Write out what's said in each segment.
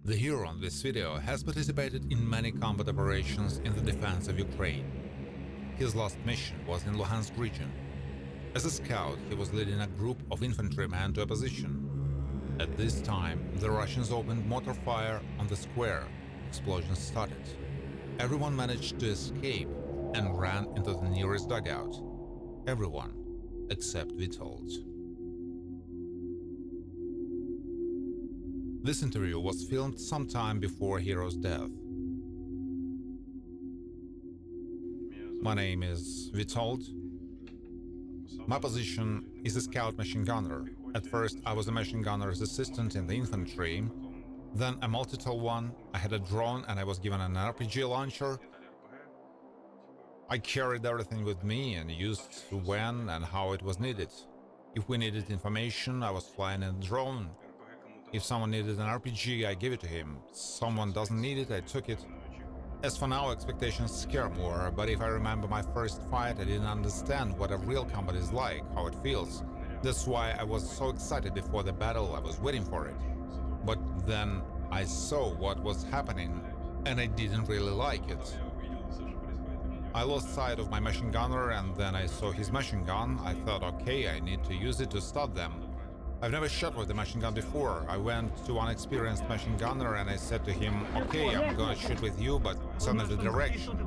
The hero on this video has participated in many combat operations in the defense of Ukraine. His last mission was in Luhansk region. As a scout, he was leading a group of infantrymen to a position. At this time, the Russians opened mortar fire on the square. Explosions started. Everyone managed to escape and ran into the nearest dugout. Everyone except Vitold. This interview was filmed sometime before hero's death. My name is Vitold. My position is a scout machine gunner. At first I was a machine gunner's assistant in the infantry, then a multi-tool one. I had a drone and I was given an RPG launcher. I carried everything with me and used when and how it was needed. If we needed information, I was flying in a drone. If someone needed an RPG, I gave it to him. Someone doesn't need it, I took it. As for now, expectations scare more, but if I remember my first fight, I didn't understand what a real combat is like, how it feels. That's why I was so excited before the battle, I was waiting for it. But then I saw what was happening, and I didn't really like it. I lost sight of my machine gunner, and then I saw his machine gun. I thought, okay, I need to use it to stop them. I've never shot with a machine gun before. I went to one experienced machine gunner and I said to him, okay, I'm gonna shoot with you, but send me the direction.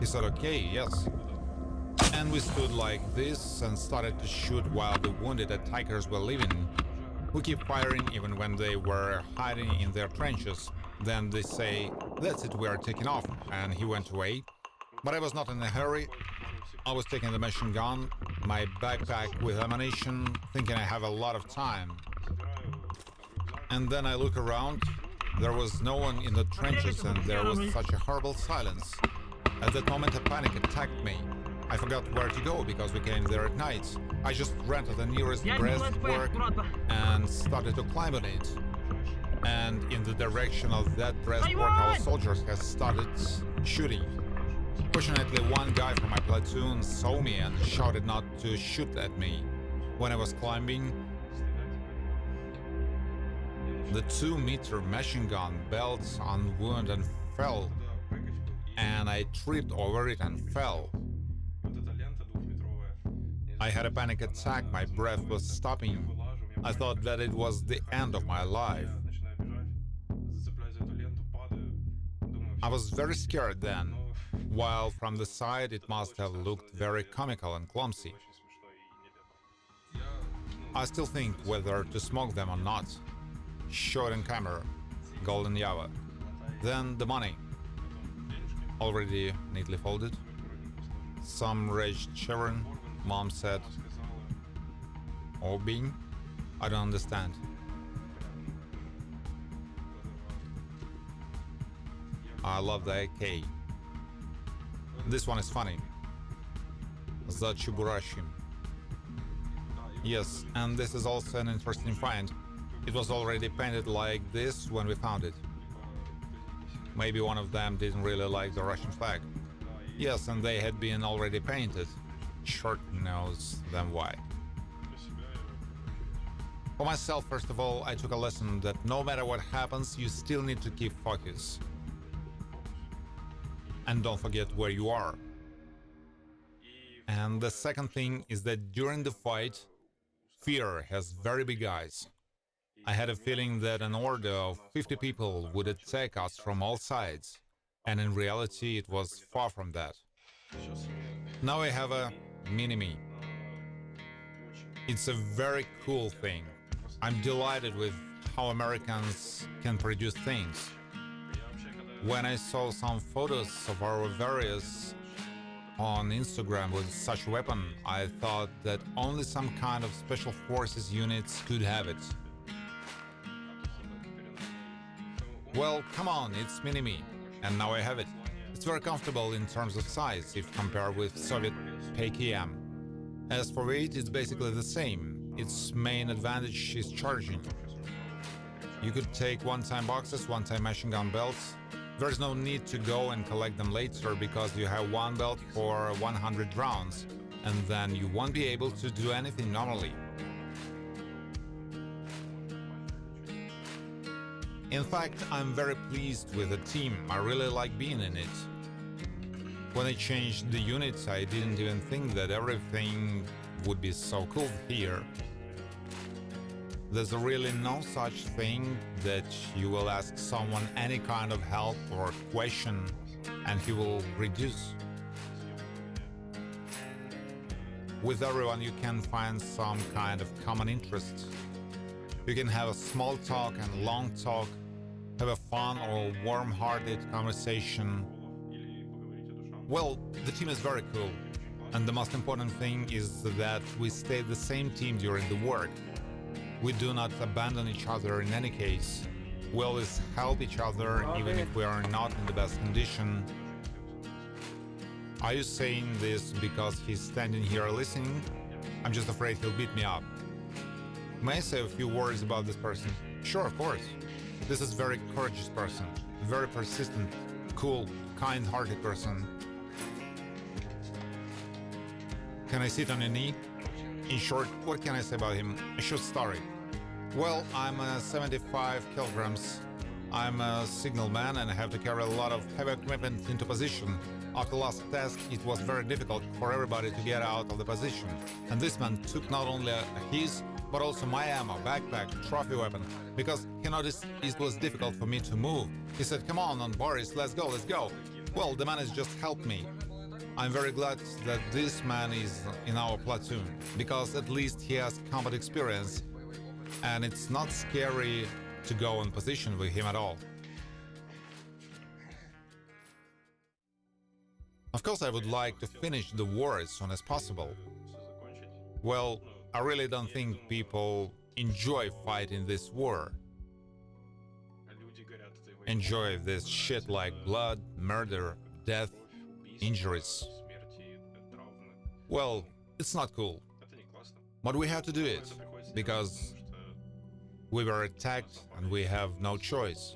He said, okay, yes. And we stood like this and started to shoot while the wounded attackers were leaving. We keep firing even when they were hiding in their trenches. Then they say, that's it, we are taking off, and he went away. But I was not in a hurry. I was taking the machine gun, my backpack with ammunition, thinking I have a lot of time. And then I look around, there was no one in the trenches and there was such a horrible silence. At that moment a panic attacked me. I forgot where to go because we came there at night. I just ran to the nearest breastwork and started to climb on it. And in the direction of that breastwork our soldiers had started shooting. Fortunately, one guy from my platoon saw me and shouted not to shoot at me. When I was climbing, the 2-meter machine gun belt unwound and fell, and I tripped over it and fell. I had a panic attack, my breath was stopping. I thought that it was the end of my life. I was very scared then. While from the side it must have looked very comical and clumsy. I still think whether to smoke them or not. Shot in camera, golden Java. Then the money, already neatly folded. Some raised children, mom said. Obing? I don't understand. I love the AK. This one is funny. Zachuburashi. Yes, and this is also an interesting find. It was already painted like this when we found it. Maybe one of them didn't really like the Russian flag. Yes, and they had been already painted. Short knows them why. For myself, first of all, I took a lesson that no matter what happens, you still need to keep focus. And don't forget where you are. And the second thing is that during the fight, fear has very big eyes. I had a feeling that an order of 50 people would attack us from all sides, and in reality it was far from that. Now I have a Minimi. It's a very cool thing. I'm delighted with how Americans can produce things. When I saw some photos of our various on Instagram with such a weapon, I thought that only some kind of special forces units could have it. Well, come on, it's Minimi, and now I have it. It's very comfortable in terms of size if compared with Soviet PKM. As for weight, it's basically the same. Its main advantage is charging. You could take one-time boxes, one-time machine gun belts. There's no need to go and collect them later because you have one belt for 100 rounds, and then you won't be able to do anything normally. In fact, I'm very pleased with the team. I really like being in it. When I changed the units, I didn't even think that everything would be so cool here. There's really no such thing that you will ask someone any kind of help or question and he will reduce. With everyone you can find some kind of common interest. You can have a small talk and long talk, have a fun or warm-hearted conversation. Well, the team is very cool, and the most important thing is that we stay the same team during the work. We do not abandon each other in any case. We always help each other even if we are not in the best condition. Are you saying this because he's standing here listening? I'm just afraid he'll beat me up. May I say a few words about this person? Sure, of course. This is a very courageous person, very persistent, cool, kind-hearted person. Can I sit on your knee? In short, what can I say about him? A short story. Well, I'm 75 kilograms. I'm a signalman and I have to carry a lot of heavy equipment into position. After last task, it was very difficult for everybody to get out of the position. And this man took not only his, but also my ammo, backpack, trophy weapon, because he noticed it was difficult for me to move. He said, "Come on, Boris, let's go, let's go." Well, the man has just helped me. I'm very glad that this man is in our platoon, because at least he has combat experience, and it's not scary to go in position with him at all. Of course, I would like to finish the war as soon as possible. Well, I really don't think people enjoy fighting this war. Enjoy this shit like blood, murder, death, injuries. Well, it's not cool. But we have to do it, because we were attacked and we have no choice.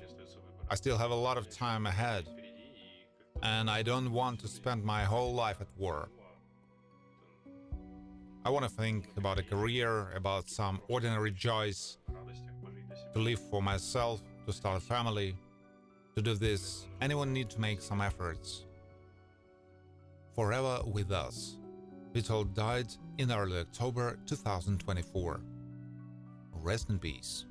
I still have a lot of time ahead, and I don't want to spend my whole life at war. I want to think about a career, about some ordinary joys, to live for myself, to start a family. To do this, anyone needs to make some efforts. Forever with us. Vitold died in early October 2024. Rest in peace.